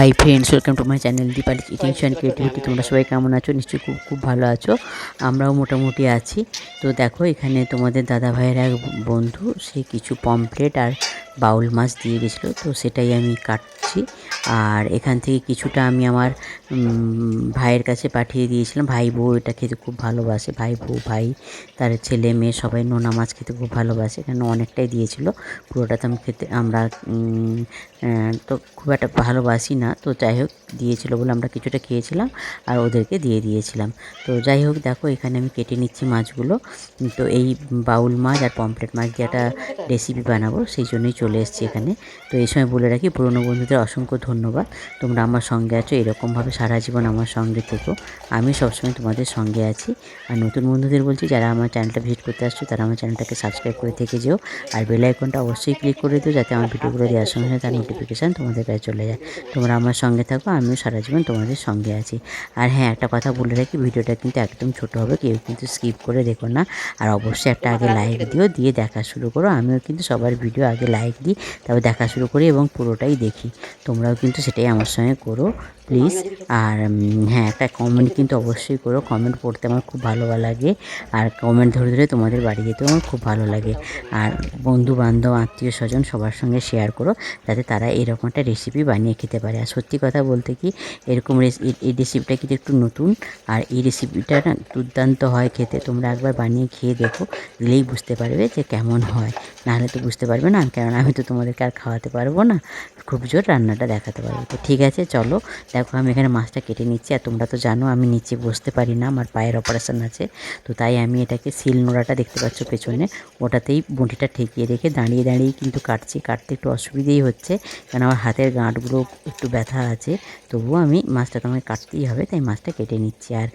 High friends, welcome to my channel Dipali eatings and creativity. তোমরা সবাই কেমন আছো? নিশ্চয়ই খুব খুব ভালো আছো। আমরাও মোটামুটি আছি। তো দেখো, এখানে তোমাদের দাদা ভাইয়ের এক বন্ধু সে কিছু পমফ্রেট আর বাউল মাছ দিয়ে গেছিলো, তো সেটাই আমি কাটছি। আর এখান থেকে কিছুটা আমি আমার ভাইয়ের কাছে পাঠিয়ে দিয়েছিলাম। ভাই বউ এটা খেতে খুব ভালোবাসে, ভাই বউ ভাই তার ছেলে মেয়ে সবাই নোনা মাছ খেতে খুব ভালোবাসে। এখানে অনেকটাই দিয়েছিল, পুরোটা তো আমরা তো খুব একটা ভালোবাসি না। তো যাই হোক, দিয়েছিলো বলে আমরা কিছুটা খেয়েছিলাম আর ওদেরকে দিয়ে দিয়েছিলাম। তো যাই হোক, দেখো এখানে আমি কেটে নিচ্ছি মাছগুলো। তো এই বাউল মাছ আর পমফ্রেট মাছ দিয়ে একটা রেসিপি বানাবো, সেই জন্যই চলে এসেছি এখানে। তো এই সময় বলে রাখি, পুরনো বন্ধুদের অসংখ্য ধন্যবাদ। তোমরা আমার সঙ্গে আছো, এরকমভাবে সারা জীবন আমার সঙ্গে থেকো। আমি সবসময় তোমাদের সঙ্গে আছি। আর নতুন বন্ধুদের বলছি, যারা আমার চ্যানেলটা ভিজিট করতে আসছো তারা আমার চ্যানেলটাকে সাবস্ক্রাইব করে থেকে যেও। আর বেল আইকনটা অবশ্যই ক্লিক করে দিও, যাতে আমার ভিডিওগুলো দেওয়ার সঙ্গে সঙ্গে তার নোটিফিকেশান তোমাদের কাছে চলে যায়। তোমরা আমার সঙ্গে থাকো, আমিও সারা জীবন তোমাদের সঙ্গে আছি। আর হ্যাঁ, একটা কথা বলে রাখি, ভিডিওটা কিন্তু একদম ছোটো হবে, কেউ কিন্তু স্কিপ করে দেখো না। আর অবশ্যই একটা আগে লাইক দিও, দিয়ে দেখা শুরু করো। আমিও কিন্তু সবার ভিডিও আগে লাইক দিই, তবে দেখা শুরু করি এবং পুরোটাই দেখি। তোমরাও কিন্তু সেটাই আমার সঙ্গে করো প্লিজ। আর হ্যাঁ, একটা কমেন্ট কিন্তু অবশ্যই করো। কমেন্ট পড়তে আমার খুব ভালো লাগে, আর কমেন্ট ধরে ধরে তোমাদের বাড়ি যেতেও আমার খুব ভালো লাগে। আর বন্ধু বান্ধব আত্মীয় স্বজন সবার সঙ্গে শেয়ার করো, যাতে তারা এরকম একটা রেসিপি বানিয়ে খেতে পারে। আর সত্যি কথা বলতে কি, এরকম এই রেসিপিটা কিন্তু একটু নতুন, আর এই রেসিপিটা না দুর্দান্ত হয় খেতে। তোমরা একবার বানিয়ে খেয়ে দেখো, দিলেই বুঝতে পারবে যে কেমন হয়। নাহলে তো বুঝতে পারবে না, কারণ আমি তো তোমাদেরকে আর খাওয়াতে পারবো না, খুব জোর রান্নাটা দেখাতে পারবো। তো ঠিক আছে, চলো। দেখো আমি এখানে মাছটা কেটে নিচ্ছি। আর তোমরা তো জানো আমি নিচে বসতে পারি না, আমার পায়ের অপারেশন আছে। তো তাই আমি এটাকে শিল নোড়াটা দেখতে পাচ্ছ পেছনে, ওটাতেই বঁটিটা ঠেকিয়ে রেখে দাঁড়িয়ে দাঁড়িয়েই কিন্তু কাটছি। কাটতে একটু অসুবিধেই হচ্ছে, কারণ আমার হাতের গাঁটগুলো একটু ব্যথা আছে। তবুও আমি মাছটা তো আমাকে কাটতেই হবে, তাই মাছটা কেটে নিচ্ছি। আর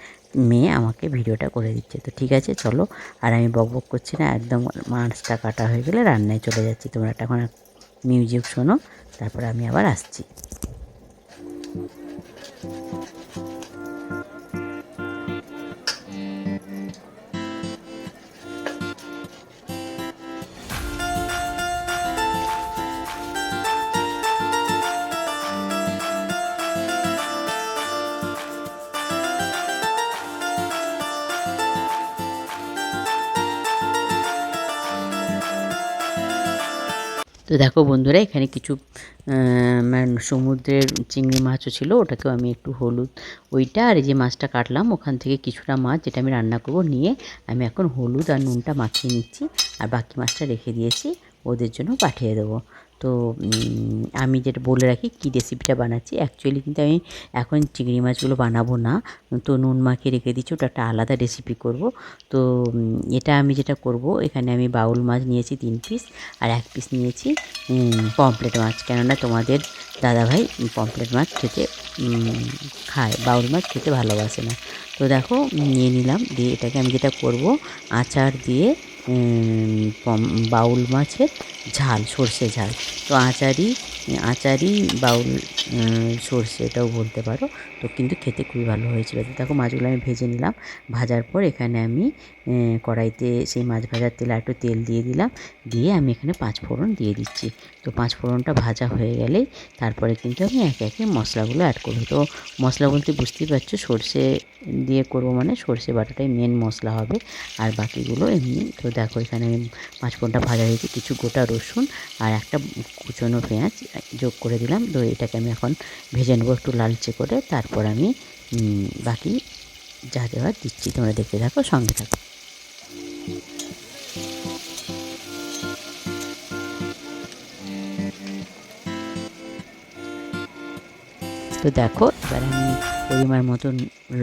মেয়ে আমাকে ভিডিওটা করে দিচ্ছে। তো ঠিক আছে, চলো। আর আমি বক বক করছি না, একদম মাছটা কাটা হয়ে গেলে রান্নায় চলে যাচ্ছি। তোমরা এখন মিউজিক শোনো, তারপরে আমি আবার আসছি। তো দেখো বন্ধুরা, এখানে কিছু সমুদ্রের চিংড়ি মাছও ছিল, ওটাকেও আমি একটু হলুদ, ওইটা আর এই যে মাছটা কাটলাম ওখান থেকে কিছুটা মাছ যেটা আমি রান্না করব নিয়ে আমি এখন হলুদ আর নুনটা মাখিয়ে নিচ্ছি। আর বাকি মাছটা রেখে দিয়েছি, ওদের জন্য পাঠিয়ে দেবো। তো আমি যেটা বলে রাখি কী রেসিপিটা বানাচ্ছি, অ্যাকচুয়ালি কিন্তু আমি এখন চিংড়ি মাছগুলো বানাবো না, তো নুন মাখিয়ে রেখে দিচ্ছি, ওটা একটা আলাদা রেসিপি করব। তো এটা আমি যেটা করব, এখানে আমি বাউল মাছ নিয়েছি 3 পিস, আর 1 পিস নিয়েছি পমফ্রেট মাছ। কেননা তোমাদের দাদাভাই পমফ্রেট মাছ খেতে খায়, বাউল মাছ খেতে ভালোবাসে না। তো দেখো নিয়ে নিলাম, দিয়ে এটাকে আমি যেটা করব, আচার দিয়ে বাউল মাছের ঝাল, সর্ষে ঝাল। তো আচারই বাউল সর্ষে, এটাও বলতে পারো। তো কিন্তু খেতে খুবই ভালো হয়েছিল। তো দেখো মাছগুলো আমি ভেজে নিলাম। ভাজার পর এখানে আমি কড়াইতে সেই মাছ ভাজার তেলে একটু তেল দিয়ে দিলাম, দিয়ে আমি এখানে 5 ফোড়ন দিয়ে দিচ্ছি। তো 5 ফোড়নটা ভাজা হয়ে গেলেই তারপরে কিন্তু আমি একে একে মশলাগুলো অ্যাড করব। তো মশলা বলতে বুঝতেই পারছো, সর্ষে দিয়ে করবো মানে সর্ষে বাটাটাই মেন মশলা হবে, আর বাকিগুলো এমনি। তো দেখো এখানে আমি 5 ফোড়নটা ভাজা হয়েছে, কিছু গোটা রসুন আর একটা কুচনো পেঁয়াজ যোগ করে দিলাম। তো এটাকে আমি এখন ভেজে নেবো একটু লালচে করে, তারপর আমি বাকি যা দেওয়ার দিচ্ছি। তোমরা দেখতে থাকো, সঙ্গে থাকো। তো দেখো এবার আমি পরিমাণ মতন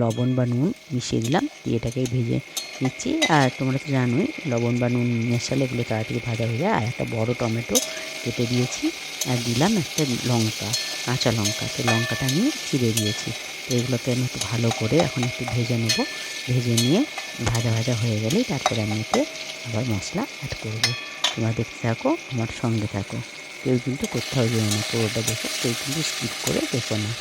লবণ বা নুন মিশিয়ে দিলাম, দিয়ে এটাকে ভেজে নিচ্ছি। আর তোমরা তো জানোই, লবণ বা নুন মেশালে এগুলো তাড়াতাড়ি ভাজা হয়ে যায়। আর একটা বড় টমেটো কেটে দিয়েছি, আর দিলাম একটা লঙ্কা, কাঁচা লঙ্কা। তো লঙ্কাটা আমি চিড়ে দিয়েছি। তো এগুলোকে আমি একটু ভালো করে এখন একটু ভেজে নেব। ভেজে নিয়ে ভাজা ভাজা হয়ে গেলেই তারপরে আমি এতে আবার মশলা অ্যাড করব। তোমরা দেখতে থাকো, আমার সঙ্গে থাকো, কেউ কিন্তু কোথাও যেও না, পুরোটা দেখো, কেউ কিন্তু স্কিপ করে দেখো না।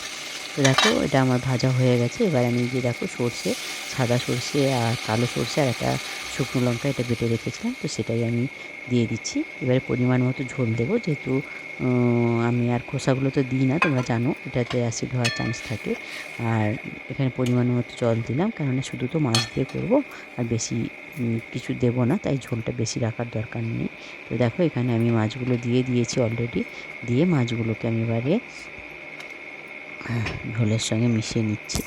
তো দেখো এটা আমার ভাজা হয়ে গেছে। এবার আমি যে দেখো সর্ষে, সাদা সর্ষে আর কালো সর্ষে আর একটা শুকনো লঙ্কা এটা বেটে রেখেছিলাম, তো সেটাই আমি দিয়ে দিচ্ছি। এবারে পরিমাণ মতো ঝোল দেবো, যেহেতু আমি আর খোসাগুলো তো দিই না, তোমরা জানো এটাতে অ্যাসিড হওয়ার চান্স থাকে। আর এখানে পরিমাণ মতো জল দিলাম, কেননা শুধু তো মাছ দিয়ে করব, আর বেশি কিছু দেবো না, তাই ঝোলটা বেশি রাখার দরকার নেই। তো দেখো এখানে আমি মাছগুলো দিয়ে দিয়েছি অলরেডি, দিয়ে মাছগুলোকে আমি এবারে ঝোলের সঙ্গে মিশিয়ে নিচ্ছি।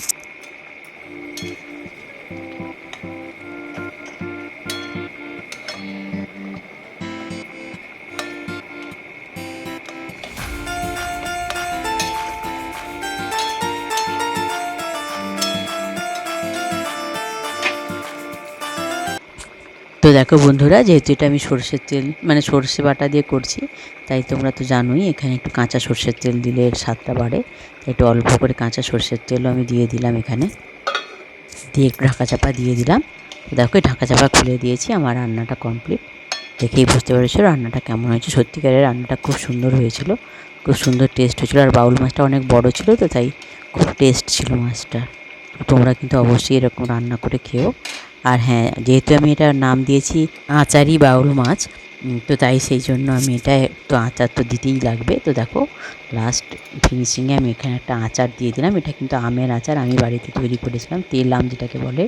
তো দেখো বন্ধুরা, যেহেতু এটা আমি সরষের তেল মানে সরষে বাটা দিয়ে করছি, তাই তোমরা তো জানোই এখানে একটু কাঁচা সরষের তেল দিলে এর স্বাদটা বাড়ে। তাই একটু অল্প করে কাঁচা সরষের তেলও আমি দিয়ে দিলাম এখানে, দিয়ে একটু ঢাকা চাপা দিয়ে দিলাম। তো দেখো এই ঢাকা চাপা খুলে দিয়েছি, আমার রান্নাটা কমপ্লিট। দেখেই বুঝতে পেরেছো রান্নাটা কেমন হয়েছে। সত্যিকারের রান্নাটা খুব সুন্দর হয়েছিল, খুব সুন্দর টেস্ট হয়েছিলো। আর বাউল মাছটা অনেক বড় ছিল, তো তাই খুব টেস্ট ছিল মাছটা। তোমরা কিন্তু অবশ্যই এরকম রান্না করে খেও। আর হ্যাঁ, যেহেতু আমি এটার নাম দিয়েছি আচারি বাউল মাছ, তো তাই সেই জন্য আমি এটা একটু আচার তো দিতেই লাগবে। তো দেখো লাস্ট ফিনিশিংয়ে আমি এখানে একটা আচার দিয়ে দিলাম। এটা কিন্তু আমের আচার, আমি বাড়িতে তৈরি করেছিলাম। তেল আম যেটাকে বলে,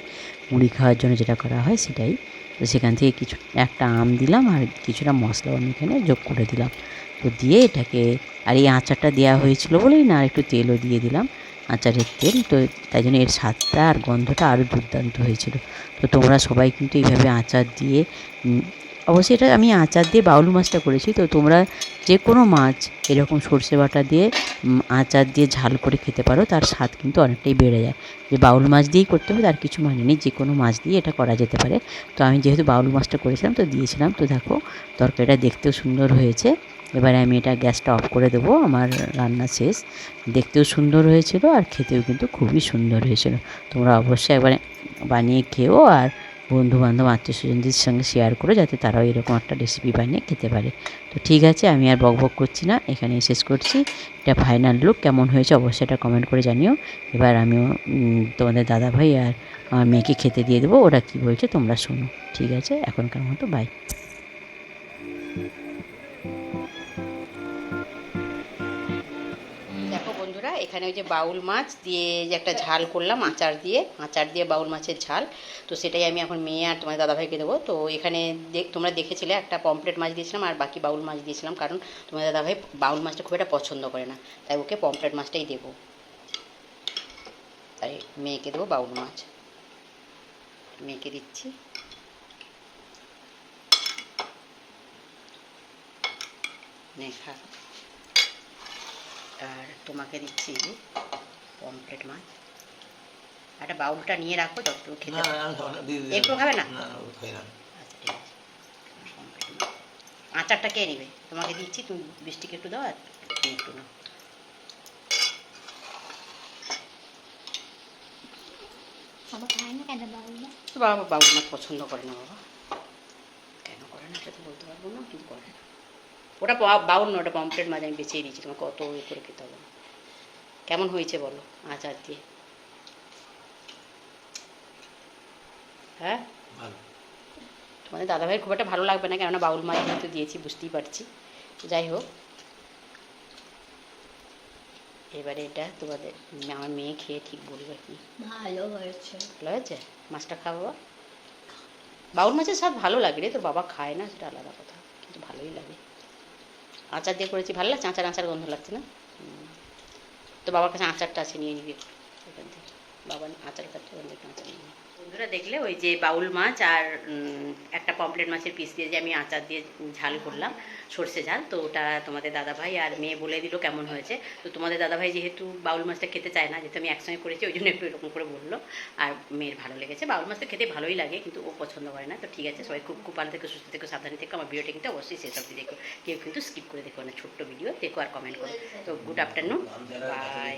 মুড়ি খাওয়ার জন্য যেটা করা হয় সেটাই। তো সেখান থেকে কিছু একটা আম দিলাম, আর কিছুটা মশলাও আমি এখানে যোগ করে দিলাম। তো দিয়ে এটাকে, আর এই আচারটা দেওয়া হয়েছিল বলেই না, আর একটু তেলও দিয়ে দিলাম, আচারের তেল। তো তাই জন্য এর স্বাদটা আর গন্ধটা আরও দুর্দান্ত হয়েছিল। তো তোমরা সবাই কিন্তু এইভাবে আচার দিয়ে, অবশ্যই এটা আমি আচার দিয়ে বাউল মাছটা করেছি। তো তোমরা যে কোনো মাছ এরকম সর্ষে বাটা দিয়ে আচার দিয়ে ঝাল করে খেতে পারো, তার স্বাদ কিন্তু অনেকটাই বেড়ে যায়। যে বাউল মাছ দিয়েই করতে হবে তার কিছু মানে নেই, যে কোনো মাছ দিয়ে এটা করা যেতে পারে। তো আমি যেহেতু বাউল মাছটা করেছিলাম তো দিয়েছিলাম। তো দেখো তরকারিটা দেখতেও সুন্দর হয়েছে। এবারে আমি এটা গ্যাসটা অফ করে দেবো, আমার রান্না শেষ। দেখতেও সুন্দর হয়েছিল আর খেতেও কিন্তু খুবই সুন্দর হয়েছিল। তোমরা অবশ্যই একবারে বানিয়ে খেও, আর বন্ধুবান্ধব আত্মীয় স্বজনদের সঙ্গে শেয়ার করো, যাতে তারাও এরকম একটা রেসিপি বানিয়ে খেতে পারে। তো ঠিক আছে, আমি আর বকবক করছি না, এখানেই শেষ করছি। এটা ফাইনাল লুক কেমন হয়েছে অবশ্যই এটা কমেন্ট করে জানিও। এবার আমিও তোমাদের দাদাভাই আর আমার মেয়েকে খেতে দিয়ে দেবো, ওরা কী বলছে তোমরা শোনো। ঠিক আছে, এখনকার মতো বাই। দেখো বন্ধুরা, এখানে ওই যে বাউল মাছ দিয়ে যে একটা ঝাল করলাম আচার দিয়ে বাউল মাছের ঝাল। তো সেটাই আমি এখন মেয়ে আর তোমার দাদাভাইকে দেবো। তো এখানে তোমরা দেখেছিলে একটা পমফ্রেট মাছ দিয়েছিলাম আর বাকি বাউল মাছ দিয়েছিলাম, কারণ তোমার দাদাভাই বাউল মাছটা খুব একটা পছন্দ করে না, তাই ওকে পমফ্রেট মাছটাই দেবো। তাই মেয়েকে দেবো বাউল মাছ, মেয়েকে দিচ্ছি। খা। আর তোমাকে দিচ্ছি পমফ্রেট মাছ। একটা বাউলটা নিয়ে রাখো, যতটুকু খেতে একটু খাবে না। আচ্ছা ঠিক আছে। আচারটা কে নেবে? তোমাকে দিচ্ছি, তুমি বৃষ্টিকে একটু দাও আর তুমি একটু নাও। বাবা বাউল মাছ পছন্দ করে না, বাবা কেন করে না সেটা তো বলতে পারবো না, কিন্তু করে না। ওটা বাউল না, ওটা পমফ্রেট মাছ আমি বেছেই দিচ্ছি, তোমাকে অত ওই করে খেতে হবে না। কেমন হয়েছে বলো আচার দিয়ে? হ্যাঁ, তোমাদের দাদাভাইয়ের খুব একটা ভালো লাগবে না, কেননা বাউল মাছ যেহেতু দিয়েছি বুঝতেই পারছি। যাই হোক, এবারে এটা তোমাদের আমার মেয়ে খেয়ে ঠিক বলবে কি। ভালো হয়েছে। ভালো হয়েছে? মাছটা খাও বাবা। বাউল মাছের স্বাদ ভালো লাগে রে, তোর বাবা খায় না সেটা আলাদা কথা, কিন্তু ভালোই লাগে। আচার দিয়ে করেছি, ভালো লাগছে? আচার আচার গন্ধ লাগছে না? তো বাবার কাছে আচারটা আছে, নিয়ে নিবি ওখান থেকে। বাবা আচার খাচ্ছে, ওখান থেকে আচার নিয়ে নিবি। বন্ধুরা দেখলে ওই যে বাউল মাছ আর একটা পমফ্রেট মাছের পিস দিয়ে যে আমি আচার দিয়ে ঝাল করলাম, সর্ষে ঝাল। তো ওটা তোমাদের দাদাভাই আর মেয়ে বলে দিল কেমন হয়েছে। তো তোমাদের দাদাভাই যেহেতু বাউল মাছটা খেতে চায় না, যেহেতু আমি একসঙ্গে করেছি, ওই জন্য একটু এরকম করে বললো। আর মেয়ের ভালো লেগেছে, বাউল মাছটা খেতে ভালোই লাগে, কিন্তু ও পছন্দ করে না। তো ঠিক আছে, সবাই খুব খুব ভালো থেকে, সুস্থ থেকে, সাবধানে থেকে। আমার ভিডিওটা কিন্তু অবশ্যই শেষ অবধি দেখো, কেউ কিন্তু স্কিপ করে দেখো না, ছোট্ট ভিডিও দেখো আর কমেন্ট করো। তো গুড আফটারনুন, বাই।